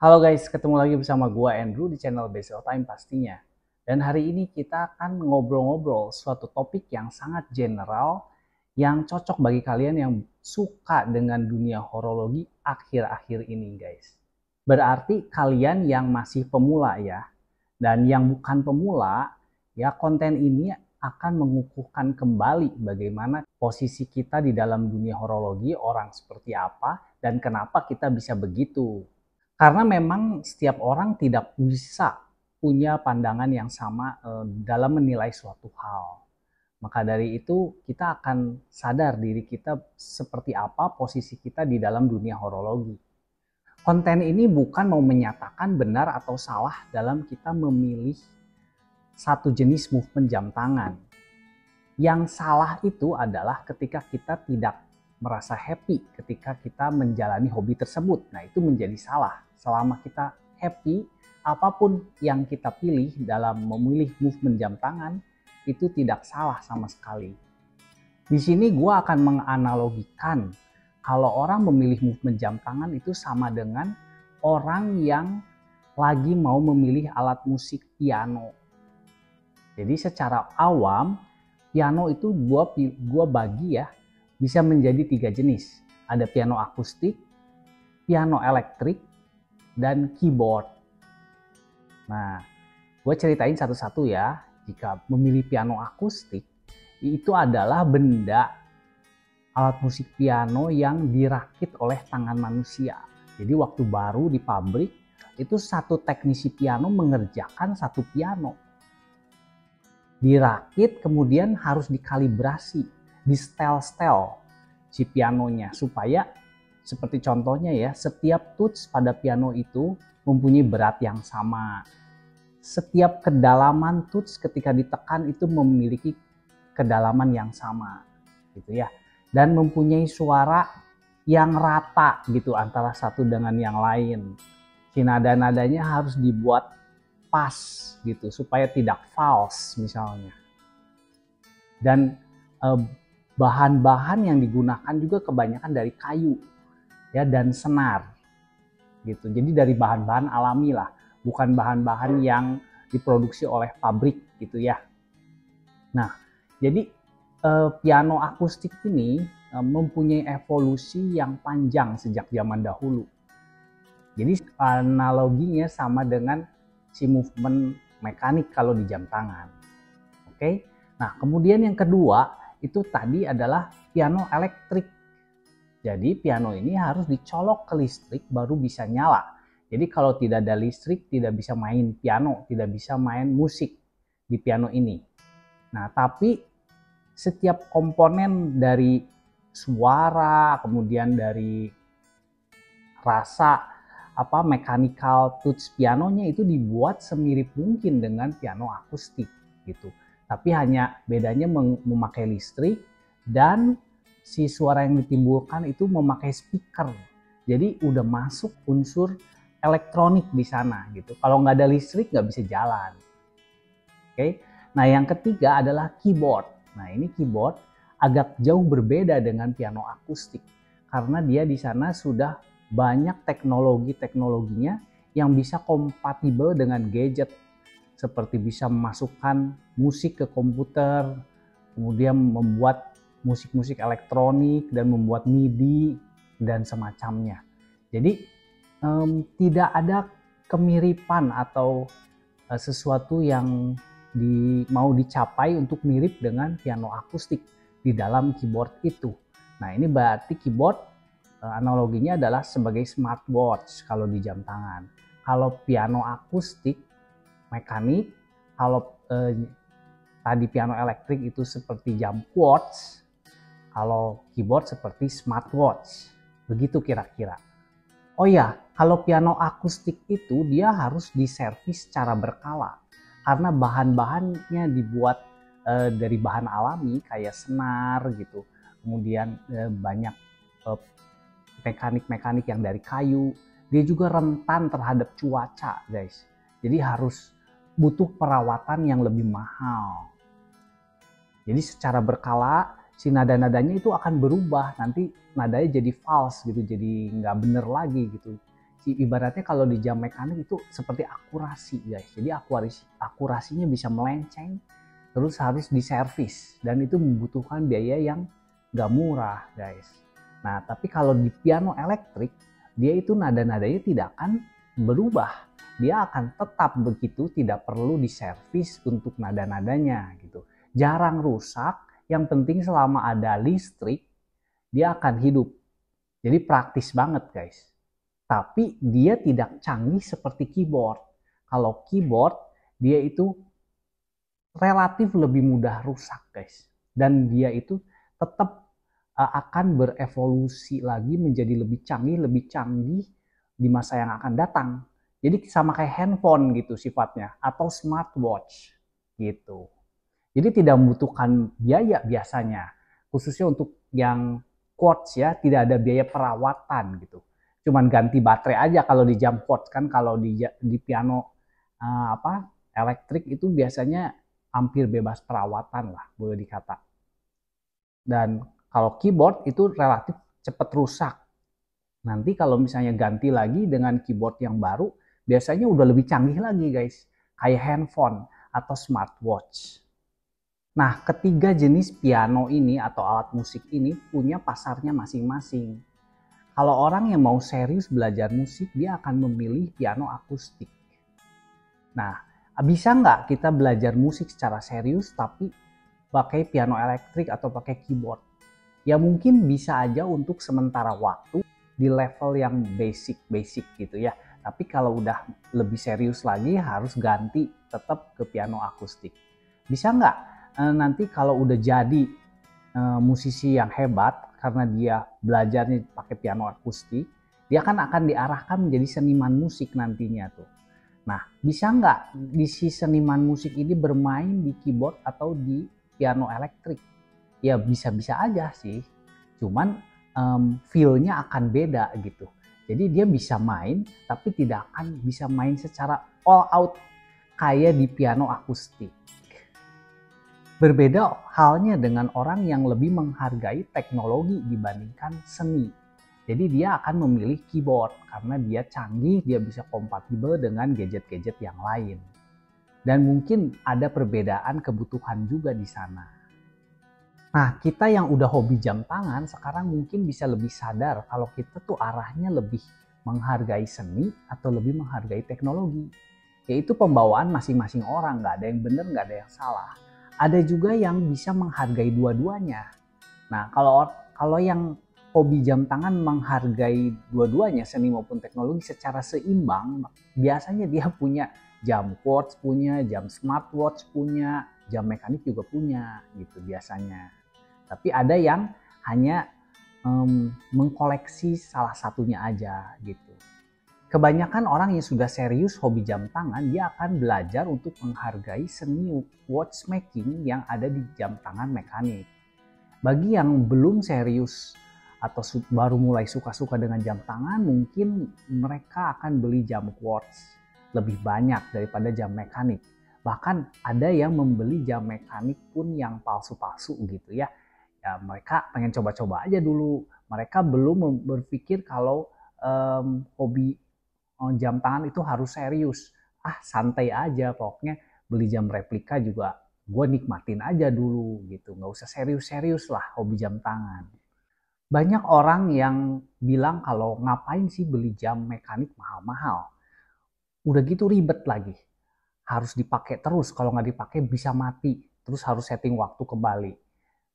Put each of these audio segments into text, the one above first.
Halo guys, ketemu lagi bersama gua Andrew di channel Basic Time pastinya. Dan hari ini kita akan ngobrol-ngobrol suatu topik yang sangat general yang cocok bagi kalian yang suka dengan dunia horologi akhir-akhir ini guys. Berarti kalian yang masih pemula ya. Dan yang bukan pemula, ya konten ini akan mengukuhkan kembali bagaimana posisi kita di dalam dunia horologi, orang seperti apa, dan kenapa kita bisa begitu. Karena memang setiap orang tidak bisa punya pandangan yang sama dalam menilai suatu hal. Maka dari itu kita akan sadar diri kita seperti apa posisi kita di dalam dunia horologi. Konten ini bukan mau menyatakan benar atau salah dalam kita memilih satu jenis movement jam tangan. Yang salah itu adalah ketika kita tidak merasa happy ketika kita menjalani hobi tersebut. Nah, itu menjadi salah. Selama kita happy, apapun yang kita pilih dalam memilih movement jam tangan, itu tidak salah sama sekali. Di sini gue akan menganalogikan kalau orang memilih movement jam tangan itu sama dengan orang yang lagi mau memilih alat musik piano. Jadi secara awam, piano itu gue bagi ya, bisa menjadi 3 jenis. Ada piano akustik, piano elektrik, dan keyboard. Nah, gue ceritain satu-satu ya. Jika memilih piano akustik, itu adalah benda alat musik piano yang dirakit oleh tangan manusia. Jadi waktu baru di pabrik, itu satu teknisi piano mengerjakan satu piano. Dirakit, kemudian harus dikalibrasi, di setel-setel si pianonya supaya seperti contohnya ya, setiap tuts pada piano itu mempunyai berat yang sama. Setiap kedalaman tuts ketika ditekan itu memiliki kedalaman yang sama gitu ya. Dan mempunyai suara yang rata gitu antara satu dengan yang lain. Si nada-nadanya harus dibuat pas gitu supaya tidak false misalnya. Dan bahan-bahan yang digunakan juga kebanyakan dari kayu ya, dan senar gitu. Jadi dari bahan-bahan alami lah, bukan bahan-bahan yang diproduksi oleh pabrik gitu ya. Nah, jadi piano akustik ini mempunyai evolusi yang panjang sejak zaman dahulu. Jadi analoginya sama dengan si movement mekanik kalau di jam tangan. Oke. Nah, kemudian yang kedua itu tadi adalah piano elektrik. Jadi piano ini harus dicolok ke listrik baru bisa nyala. Jadi kalau tidak ada listrik tidak bisa main piano, tidak bisa main musik di piano ini. Nah, tapi setiap komponen dari suara, kemudian dari rasa mechanical touch pianonya itu dibuat semirip mungkin dengan piano akustik gitu. Tapi hanya bedanya memakai listrik dan si suara yang ditimbulkan itu memakai speaker. Jadi udah masuk unsur elektronik di sana gitu. Kalau nggak ada listrik nggak bisa jalan. Oke. Nah, yang ketiga adalah keyboard. Nah, ini keyboard agak jauh berbeda dengan piano akustik karena dia di sana sudah banyak teknologinya yang bisa kompatibel dengan gadget. Seperti bisa memasukkan musik ke komputer, kemudian membuat musik-musik elektronik dan membuat MIDI dan semacamnya. Jadi tidak ada kemiripan atau sesuatu yang mau dicapai untuk mirip dengan piano akustik di dalam keyboard itu. Nah, ini berarti keyboard analoginya adalah sebagai smartwatch kalau di jam tangan. Kalau piano akustik mekanik, kalau tadi piano elektrik itu seperti jam quartz, kalau keyboard seperti smartwatch. Begitu kira-kira. Oh ya, kalau piano akustik itu dia harus diservis secara berkala. Karena bahan-bahannya dibuat dari bahan alami kayak senar gitu. Kemudian banyak mekanik-mekanik yang dari kayu. Dia juga rentan terhadap cuaca guys. Jadi harus butuh perawatan yang lebih mahal. Jadi secara berkala si nada-nadanya itu akan berubah, nanti nadanya jadi false gitu, jadi nggak bener lagi gitu. ibaratnya kalau di jam mekanik itu seperti akurasi guys. Jadi akurasinya bisa melenceng, terus harus diservis, dan itu membutuhkan biaya yang gak murah guys. Nah tapi kalau di piano elektrik, dia itu nada-nadanya tidak akan berubah. Dia akan tetap begitu, tidak perlu diservis untuk nada-nadanya gitu. Jarang rusak, yang penting selama ada listrik, dia akan hidup. Jadi praktis banget guys. Tapi dia tidak canggih seperti keyboard. Kalau keyboard, dia itu relatif lebih mudah rusak guys. Dan dia itu tetap akan berevolusi lagi menjadi lebih canggih di masa yang akan datang. Jadi sama kayak handphone gitu sifatnya, atau smartwatch gitu. Jadi tidak membutuhkan biaya biasanya, khususnya untuk yang quartz ya, tidak ada biaya perawatan gitu. Cuman ganti baterai aja kalau di jam quartz kan. Kalau di piano elektrik itu biasanya hampir bebas perawatan lah boleh dikata. Dan kalau keyboard itu relatif cepat rusak. Nanti kalau misalnya ganti lagi dengan keyboard yang baru, biasanya udah lebih canggih lagi guys, kayak handphone atau smartwatch. Nah, ketiga jenis piano ini atau alat musik ini punya pasarnya masing-masing. Kalau orang yang mau serius belajar musik, dia akan memilih piano akustik. Nah, bisa nggak kita belajar musik secara serius tapi pakai piano elektrik atau pakai keyboard? Ya mungkin bisa aja untuk sementara waktu di level yang basic gitu ya. Tapi kalau udah lebih serius lagi harus ganti tetap ke piano akustik. Bisa nggak nanti kalau udah jadi musisi yang hebat, karena dia belajarnya pakai piano akustik, dia kan akan diarahkan menjadi seniman musik nantinya tuh. Nah, bisa nggak di si seniman musik ini bermain di keyboard atau di piano elektrik? Ya bisa-bisa aja sih. Cuman feel-nya akan beda gitu. Jadi dia bisa main, tapi tidak akan bisa main secara all out kayak di piano akustik. Berbeda halnya dengan orang yang lebih menghargai teknologi dibandingkan seni. Jadi dia akan memilih keyboard karena dia canggih, dia bisa kompatibel dengan gadget-gadget yang lain. Dan mungkin ada perbedaan kebutuhan juga di sana. Nah, kita yang udah hobi jam tangan sekarang mungkin bisa lebih sadar kalau kita tuh arahnya lebih menghargai seni atau lebih menghargai teknologi. Yaitu pembawaan masing-masing orang, nggak ada yang benar, nggak ada yang salah. Ada juga yang bisa menghargai dua-duanya. Nah, kalau yang hobi jam tangan menghargai dua-duanya, seni maupun teknologi secara seimbang, biasanya dia punya jam quartz, punya jam smartwatch, punya jam mekanik juga punya gitu biasanya. Tapi ada yang hanya mengkoleksi salah satunya aja gitu. Kebanyakan orang yang sudah serius hobi jam tangan, dia akan belajar untuk menghargai seni watchmaking yang ada di jam tangan mekanik. Bagi yang belum serius atau baru mulai suka-suka dengan jam tangan, mungkin mereka akan beli jam quartz lebih banyak daripada jam mekanik. Bahkan ada yang membeli jam mekanik pun yang palsu-palsu gitu ya. Ya mereka pengen coba-coba aja dulu. Mereka belum berpikir kalau hobi jam tangan itu harus serius. Santai aja, pokoknya beli jam replika juga gue nikmatin aja dulu gitu. Nggak usah serius-serius lah hobi jam tangan. Banyak orang yang bilang kalau ngapain sih beli jam mekanik mahal-mahal. Udah gitu ribet lagi. Harus dipakai terus, kalau nggak dipakai bisa mati. Terus harus setting waktu kembali.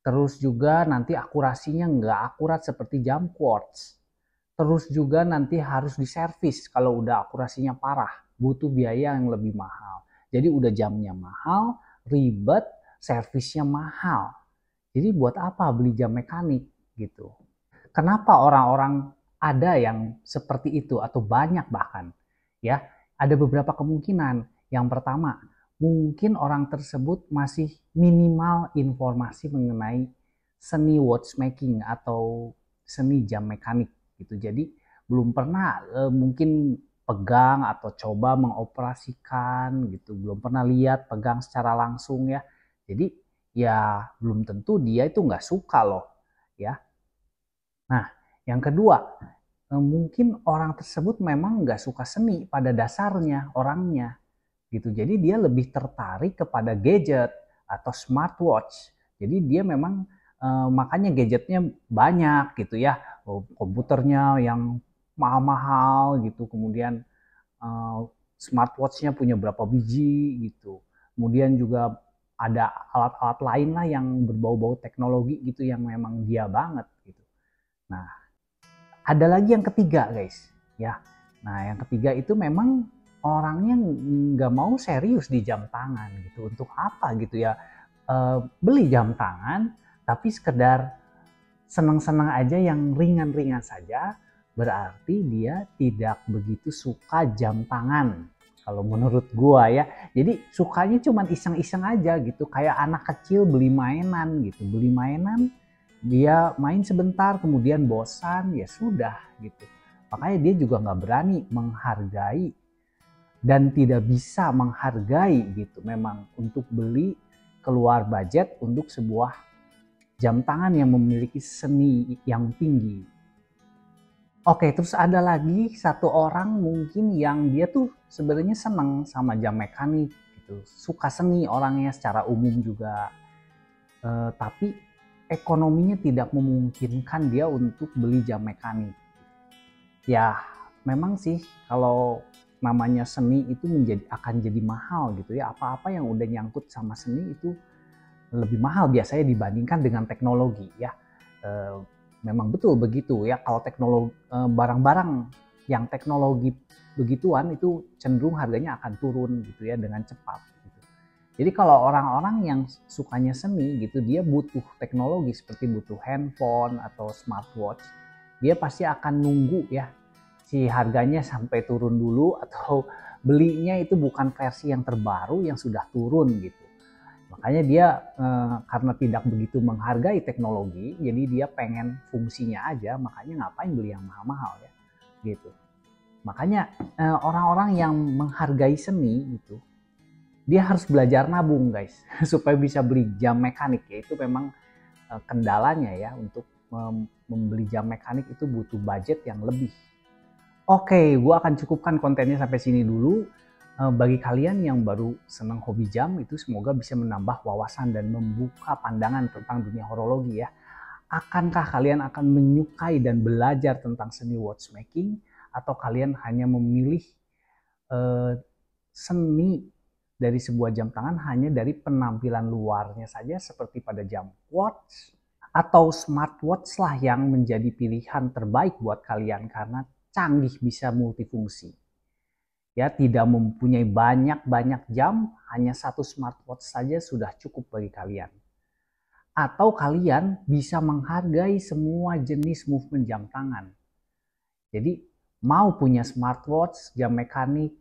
Terus juga nanti akurasinya nggak akurat seperti jam quartz. Terus juga nanti harus diservis kalau udah akurasinya parah, butuh biaya yang lebih mahal. Jadi udah jamnya mahal, ribet, servisnya mahal. Jadi buat apa beli jam mekanik gitu? Kenapa orang-orang ada yang seperti itu atau banyak bahkan? Ya, ada beberapa kemungkinan. Yang pertama, mungkin orang tersebut masih minimal informasi mengenai seni watchmaking atau seni jam mekanik gitu. Jadi belum pernah mungkin pegang atau coba mengoperasikan gitu, belum pernah lihat pegang secara langsung ya. Jadi ya belum tentu dia itu nggak suka loh ya. Nah yang kedua, mungkin orang tersebut memang nggak suka seni pada dasarnya orangnya gitu. Jadi dia lebih tertarik kepada gadget atau smartwatch. Jadi dia memang makanya gadgetnya banyak gitu ya, komputernya yang mahal-mahal gitu, kemudian smartwatchnya punya berapa biji gitu. Kemudian juga ada alat-alat lain lah yang berbau-bau teknologi gitu yang memang dia banget gitu. Nah, ada lagi yang ketiga guys, ya. Nah, yang ketiga itu memang orangnya nggak mau serius di jam tangan gitu. Untuk apa gitu ya? Beli jam tangan, tapi sekedar senang-senang aja yang ringan-ringan saja, berarti dia tidak begitu suka jam tangan. Kalau menurut gua ya, jadi sukanya cuma iseng-iseng aja gitu, kayak anak kecil beli mainan gitu, beli mainan dia main sebentar kemudian bosan ya sudah gitu. Makanya dia juga nggak berani menghargai dan tidak bisa menghargai gitu. Memang untuk beli keluar budget untuk sebuah jam tangan yang memiliki seni yang tinggi. Oke, terus ada lagi satu orang mungkin yang dia tuh sebenarnya seneng sama jam mekanik gitu, suka seni orangnya secara umum juga, tapi ekonominya tidak memungkinkan dia untuk beli jam mekanik. Ya, memang sih kalau namanya seni itu akan jadi mahal gitu ya. Apa-apa yang udah nyangkut sama seni itu lebih mahal biasanya dibandingkan dengan teknologi ya. Memang betul begitu ya. Kalau teknologi barang-barang yang teknologi begituan itu cenderung harganya akan turun gitu ya dengan cepat. Gitu. Jadi kalau orang-orang yang sukanya seni gitu, dia butuh teknologi seperti butuh handphone atau smartwatch, dia pasti akan nunggu ya si harganya sampai turun dulu atau belinya itu bukan versi yang terbaru yang sudah turun gitu. Makanya dia karena tidak begitu menghargai teknologi, jadi dia pengen fungsinya aja, makanya ngapain beli yang mahal-mahal ya, gitu. Makanya orang-orang yang menghargai seni itu, dia harus belajar nabung guys, supaya bisa beli jam mekanik ya. Itu memang kendalanya ya, untuk membeli jam mekanik itu butuh budget yang lebih. Oke, gue akan cukupkan kontennya sampai sini dulu. Bagi kalian yang baru senang hobi jam, itu semoga bisa menambah wawasan dan membuka pandangan tentang dunia horologi ya. Akankah kalian akan menyukai dan belajar tentang seni watchmaking, atau kalian hanya memilih seni dari sebuah jam tangan hanya dari penampilan luarnya saja seperti pada jam quartz atau smartwatch lah yang menjadi pilihan terbaik buat kalian karena canggih, bisa multifungsi. Ya, tidak mempunyai banyak-banyak jam, hanya satu smartwatch saja sudah cukup bagi kalian. Atau kalian bisa menghargai semua jenis movement jam tangan. Jadi mau punya smartwatch, jam mekanik,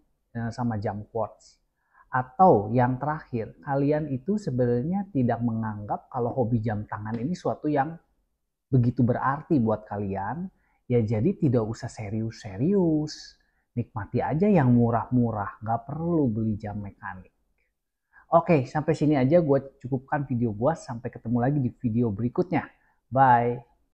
sama jam quartz. Atau yang terakhir, kalian itu sebenarnya tidak menganggap kalau hobi jam tangan ini suatu yang begitu berarti buat kalian, ya jadi tidak usah serius-serius. Nikmati aja yang murah-murah, nggak perlu beli jam mekanik. Oke, sampai sini aja gue cukupkan video gue. Sampai ketemu lagi di video berikutnya. Bye.